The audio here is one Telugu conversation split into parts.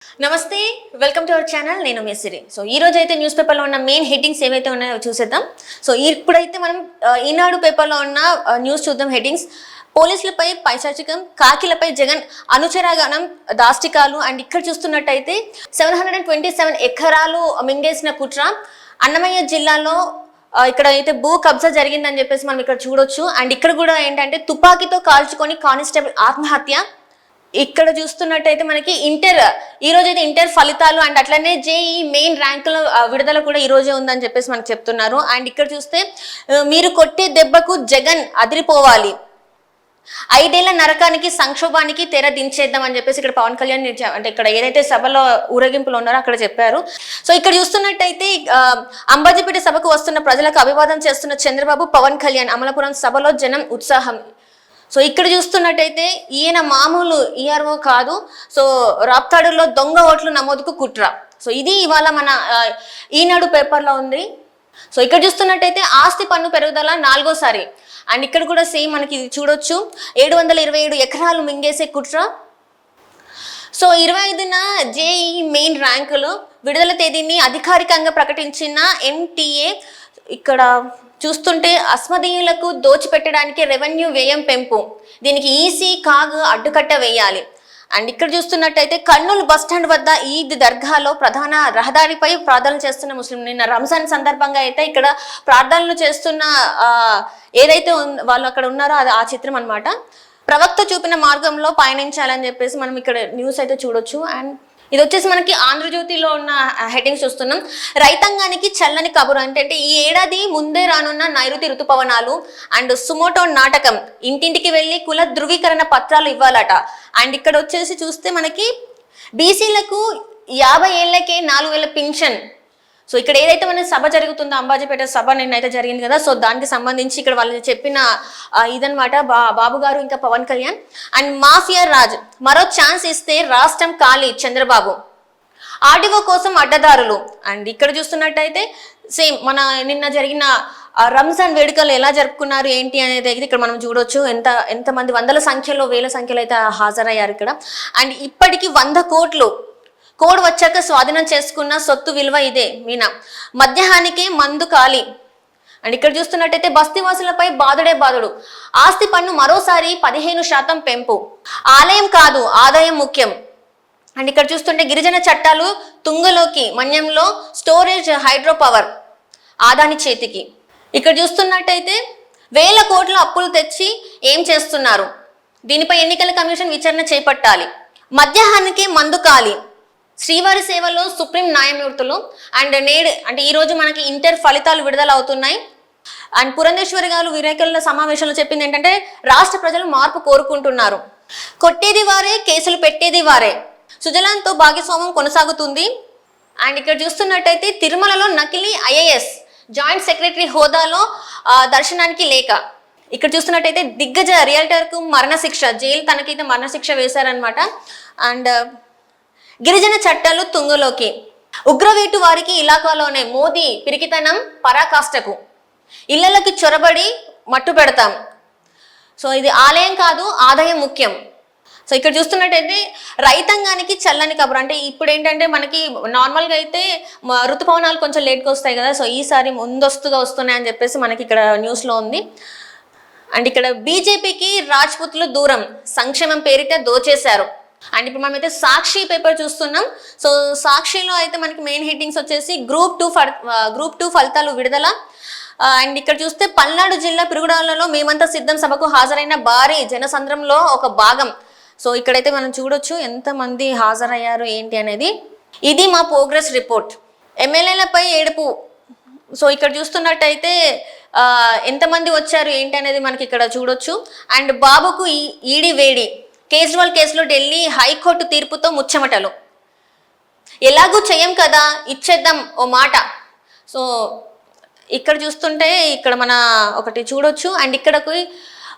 నమస్తే, వెల్కమ్ టు అవర్ ఛానల్. నేను మీ సిరి. సో ఈ రోజు అయితే న్యూస్ పేపర్లో ఉన్న మెయిన్ హెడ్డింగ్స్ ఏవైతే ఉన్నాయో చూసేద్దాం. సో ఇప్పుడైతే మనం ఈనాడు పేపర్లో ఉన్న న్యూస్ చూద్దాం. హెడ్డింగ్స్: పోలీసులపై పైశాచికం, కాకిలపై జగన్ అనుచరగానం, దాష్టికాలు. అండ్ ఇక్కడ చూస్తున్నట్టయితే 727 ఎకరాలు మింగేసిన కుట్ర. అన్నమయ్య జిల్లాలో ఇక్కడ అయితే భూ కబ్జా జరిగిందని చెప్పేసి మనం ఇక్కడ చూడొచ్చు. అండ్ ఇక్కడ కూడా ఏంటంటే తుపాకీతో కాల్చుకొని కానిస్టేబుల్ ఆత్మహత్య. ఇక్కడ చూస్తున్నట్టయితే మనకి ఈ రోజు అయితే ఇంటర్ ఫలితాలు అండ్ అట్లనే జేఈ మెయిన్ ర్యాంకుల విడుదల కూడా ఈ రోజే ఉందని చెప్పేసి మనకు చెప్తున్నారు. అండ్ ఇక్కడ చూస్తే మీరు కొట్టే దెబ్బకు జగన్ అదిరిపోవాలి, 5 ఏళ్ల నరకానికి సంక్షోభానికి తెర దించేద్దాం అని చెప్పేసి ఇక్కడ పవన్ కళ్యాణ్ అంటే ఇక్కడ ఏదైతే సభలో ఊరేగింపులు ఉన్నారో అక్కడ చెప్పారు. సో ఇక్కడ చూస్తున్నట్టయితే అంబాజీపేట సభకు వస్తున్న ప్రజలకు అభివాదం చేస్తున్న చంద్రబాబు, పవన్ కళ్యాణ్. అమలాపురం సభలో జనం ఉత్సాహం. సో ఇక్కడ చూస్తున్నట్టయితే ఈయన మామూలు ఈఆర్ఓ కాదు. సో రాప్తాడులో దొంగ ఓట్లు నమోదుకు కుట్ర. సో ఇది ఇవాళ మన ఈనాడు పేపర్లో ఉంది. సో ఇక్కడ చూస్తున్నట్టయితే ఆస్తి పన్ను పెరుగుదల 4వసారి. అండ్ ఇక్కడ కూడా సేమ్ మనకి చూడొచ్చు, 727 ఎకరాలు మింగేసే కుట్ర. సో 25న జేఈ మెయిన్ ర్యాంకులు విడుదల తేదీని అధికారికంగా ప్రకటించిన ఎన్టీఏ. ఇక్కడ చూస్తుంటే అస్మదీయులకు దోచిపెట్టడానికి రెవెన్యూ వ్యయం పెంపు, దీనికి ఈసీ కాగ్ అడ్డుకట్ట వేయాలి. అండ్ ఇక్కడ చూస్తున్నట్టయితే కర్నూలు బస్టాండ్ వద్ద ఈద్ దర్గాలో ప్రధాన రహదారిపై ప్రార్థనలు చేస్తున్న ముస్లిం. నిన్న రంజాన్ సందర్భంగా అయితే ఇక్కడ ప్రార్థనలు చేస్తున్న ఏదైతే వాళ్ళు అక్కడ ఉన్నారో అది ఆ చిత్రం అన్నమాట. ప్రవక్త చూపిన మార్గంలో పయనించాలని చెప్పేసి మనం ఇక్కడ న్యూస్ అయితే చూడొచ్చు. అండ్ ఇది వచ్చేసి మనకి ఆంధ్రజ్యోతిలో ఉన్న హెడ్డింగ్స్ చూస్తున్నాం. రైతాంగానికి చల్లని కబురు అంటే ఈ ఏడాది ముందే రానున్న నైరుతి ఋతుపవనాలు అండ్ సుమోటో నాటకం. ఇంటింటికి వెళ్ళి కుల ధృవీకరణ పత్రాలు ఇవ్వాలట. అండ్ ఇక్కడ వచ్చేసి చూస్తే మనకి బీసీలకు 50 ఏళ్లకే 4000 పింఛన్. సో ఇక్కడ ఏదైతే మన సభ జరుగుతుందో అంబాజీపేట సభ నిన్నైతే జరిగింది కదా, సో దానికి సంబంధించి ఇక్కడ వాళ్ళు చెప్పిన ఇదనమాట బాబు గారు ఇంకా పవన్ కళ్యాణ్. అండ్ మాఫియా రాజ్, మరో ఛాన్స్ ఇస్తే రాష్ట్రం ఖాళీ చంద్రబాబు. ఆర్టీఓ కోసం అడ్డదారులు. అండ్ ఇక్కడ చూస్తున్నట్టయితే సేమ్ మన నిన్న జరిగిన రంజాన్ వేడుకలు ఎలా జరుపుకున్నారు ఏంటి అనేది ఇక్కడ మనం చూడొచ్చు. ఎంతమంది వందల సంఖ్యలో వేల సంఖ్యలో అయితే హాజరయ్యారు ఇక్కడ. అండ్ ఇప్పటికి 100 కోట్లు కోడ్ వచ్చాక స్వాధీనం చేసుకున్న సొత్తు విలువ ఇదే. మీనా మధ్యాహ్నానికి మందు ఖాళీ. అండ్ ఇక్కడ చూస్తున్నట్టయితే బస్తీవాసులపై బాదుడే బాదుడు. ఆస్తి పన్ను మరోసారి 15% పెంపు. ఆలయం కాదు ఆదాయం ముఖ్యం. అండ్ ఇక్కడ చూస్తుంటే గిరిజన చట్టాలు తుంగలోకి, మన్యంలో స్టోరేజ్ హైడ్రో పవర్ ఆదాని చేతికి. ఇక్కడ చూస్తున్నట్టయితే 1000 కోట్ల అప్పులు తెచ్చి ఏం చేస్తున్నారు, దీనిపై ఎన్నికల కమిషన్ విచారణ చేపట్టాలి. మధ్యాహ్నానికి మందు ఖాళీ. శ్రీవారి సేవలో సుప్రీం న్యాయమూర్తులు. అండ్ ఈ రోజు మనకి ఇంటర్ ఫలితాలు విడుదల అవుతున్నాయి. అండ్ పురంధేశ్వరి గారు విలేకరుల సమావేశంలో చెప్పింది ఏంటంటే రాష్ట్ర ప్రజలు మార్పు కోరుకుంటున్నారు. కొట్టేది వారే, కేసులు పెట్టేది వారే. సుజలాన్తో భాగస్వామ్యం కొనసాగుతుంది. అండ్ ఇక్కడ చూస్తున్నట్టయితే తిరుమలలో నకిలీ ఐఏఎస్ జాయింట్ సెక్రటరీ హోదాలో దర్శనానికి లేక. ఇక్కడ చూస్తున్నట్టయితే దిగ్గజ రియల్టర్కు మరణశిక్ష, జైలు తనకైతే మరణశిక్ష వేశారనమాట. అండ్ గిరిజన చట్టాలు తుంగలోకి. ఉగ్రవేటు వారికి ఇలాకాలోనే మోదీ పిరికితనం పరాకాష్ఠకు. ఇళ్లకి చొరబడి మట్టు పెడతాం. సో ఇది ఆలయం కాదు ఆదాయం ముఖ్యం. సో ఇక్కడ చూస్తున్నట్టయితే రైతాంగానికి చల్లని కబురు. అంటే ఇప్పుడు ఏంటంటే మనకి నార్మల్గా అయితే ఋతుపవనాలు కొంచెం లేట్గా వస్తాయి కదా, సో ఈసారి ముందస్తుగా వస్తున్నాయని చెప్పేసి మనకి ఇక్కడ న్యూస్లో ఉంది. అండ్ ఇక్కడ బీజేపీకి రాజ్పుత్లు దూరం, సంక్షేమం పేరిట దోచేశారు. అండ్ ఇప్పుడు మనమైతే సాక్షి పేపర్ చూస్తున్నాం. సో సాక్షిలో అయితే మనకి మెయిన్ హెడ్డింగ్స్ వచ్చేసి గ్రూప్ 2 ఫలితాలు విడుదల. అండ్ ఇక్కడ చూస్తే పల్నాడు జిల్లా పిరుగుడాలలో మేమంతా సిద్ధం సభకు హాజరైన భారీ జనసంద్రంలో ఒక భాగం. సో ఇక్కడైతే మనం చూడొచ్చు ఎంతమంది హాజరయ్యారు ఏంటి అనేది. ఇది మా ప్రోగ్రెస్ రిపోర్ట్. ఎమ్మెల్యేలపై ఏడుపు. సో ఇక్కడ చూస్తున్నట్టయితే ఎంతమంది వచ్చారు ఏంటి అనేది మనకి ఇక్కడ చూడొచ్చు. అండ్ బాబుకు ఈడీ వేడి. కేజ్రీవాల్ కేసులో ఢిల్లీ హైకోర్టు తీర్పుతో ముచ్చమటలు. ఎలాగూ చేయం కదా, ఇచ్చేద్దాం ఓ మాట. సో ఇక్కడ చూస్తుంటే ఇక్కడ మన ఒకటి చూడొచ్చు. అండ్ ఇక్కడకు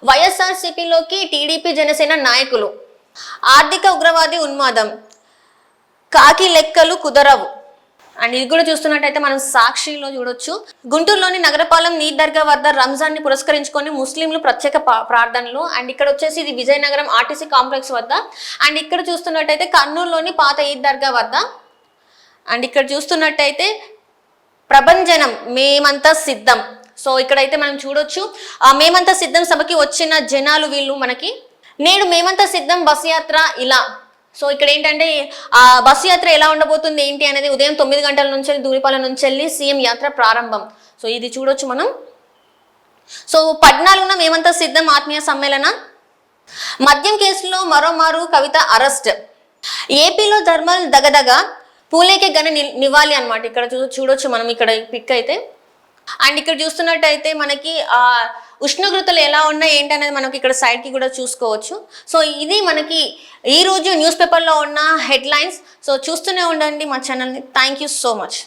వైఎస్ఆర్సీపీలోకి టీడీపీ జనసేన నాయకులు. ఆర్థిక ఉగ్రవాది ఉన్మాదం, కాకి లెక్కలు కుదరవు. అండ్ ఇది కూడా చూస్తున్నట్టయితే మనం సాక్షిలో చూడొచ్చు. గుంటూరులోని నగరపాలెం నీట్ దర్గా వద్ద రంజాన్ ని పురస్కరించుకొని ముస్లింలు ప్రత్యేక ప్రార్థనలు. అండ్ ఇక్కడ వచ్చేసి ఇది విజయనగరం ఆర్టీసీ కాంప్లెక్స్ వద్ద. అండ్ ఇక్కడ చూస్తున్నట్టయితే కర్నూలులోని పాత ఈద్ దర్గా వద్ద. అండ్ ఇక్కడ చూస్తున్నట్టయితే ప్రభంజనం మేమంతా సిద్ధం. సో ఇక్కడైతే మనం చూడొచ్చు మేమంతా సిద్ధం సభకి వచ్చిన జనాలు వీళ్ళు మనకి. నేడు మేమంతా సిద్ధం బస్ యాత్ర ఇలా. సో ఇక్కడ ఏంటంటే ఆ బస్సు యాత్ర ఎలా ఉండబోతుంది ఏంటి అనేది ఉదయం 9 గంటల నుంచి దూరిపాలెం నుంచి వెళ్ళి సీఎం యాత్ర ప్రారంభం. సో ఇది చూడొచ్చు మనం. సో 14న మేమంతా సిద్ధం ఆత్మీయ సమ్మేళన. మద్యం కేసులో మరోమారు కవిత అరెస్ట్. ఏపీలో ధర్మల్ దగదగ పూలేకే ఘన నివాళి అన్నమాట. ఇక్కడ చూడొచ్చు మనం ఇక్కడ పిక్ అయితే. అండ్ ఇక్కడ చూస్తున్నట్టయితే మనకి ఉష్ణోగ్రతలు ఎలా ఉన్నాయి ఏంటి అనేది మనకి ఇక్కడ సైడ్కి కూడా చూసుకోవచ్చు. సో ఇది మనకి ఈరోజు న్యూస్ పేపర్లో ఉన్న హెడ్లైన్స్. సో చూస్తూనే ఉండండి మా ఛానల్ని. Thank you so much.